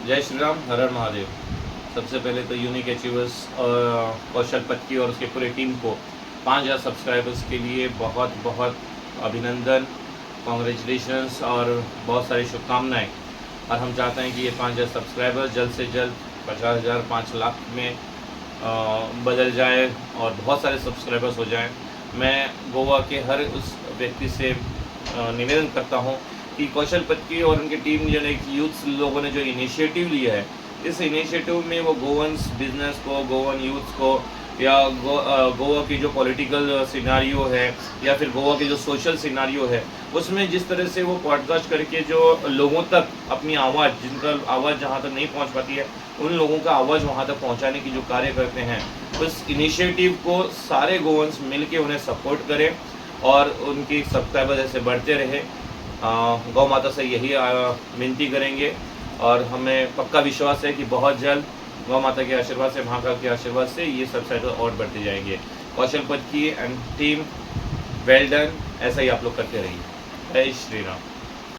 जय श्री राम, हर हर महादेव। सबसे पहले तो यूनिक अचीवर्स कौशल पत्की और उसके पूरे टीम को 5000 सब्सक्राइबर्स के लिए बहुत बहुत अभिनंदन, कॉन्ग्रेचुलेशंस और बहुत सारी शुभकामनाएं। और हम चाहते हैं कि ये 5000 सब्सक्राइबर्स जल्द से जल्द 50,000 5 लाख में बदल जाए और बहुत सारे सब्सक्राइबर्स हो जाएं। मैं गोवा के हर उस व्यक्ति से निवेदन करता हूं कि कौशल पत्की और उनकी टीम जो एक यूथ लोगों ने जो इनिशिएटिव लिया है, इस इनिशिएटिव में वो गोवंस बिजनेस को, गोवन यूथ को या गोवा की जो पॉलिटिकल सिनारियो है या फिर गोवा की जो सोशल सिनारियो है, उसमें जिस तरह से वो पॉडकास्ट करके जो लोगों तक अपनी आवाज़, जिनका आवाज़ जहाँ तक नहीं पहुँच पाती है, उन लोगों का आवाज़ वहाँ तक पहुँचाने की जो कार्य करते हैं, उस इनिशिएटिव को सारे गोवंस मिल के उन्हें सपोर्ट करें और उनकी सब्सक्राइबर ऐसे बढ़ते रहे। गौ माता से यही विनती करेंगे और हमें पक्का विश्वास है कि बहुत जल्द गौ माता के आशीर्वाद से, महाकाल के आशीर्वाद से ये सब्सक्राइबर और बढ़ते जाएंगे। Kaushal Patki and team, well done. ऐसा ही आप लोग करते रहिए। जय श्री राम।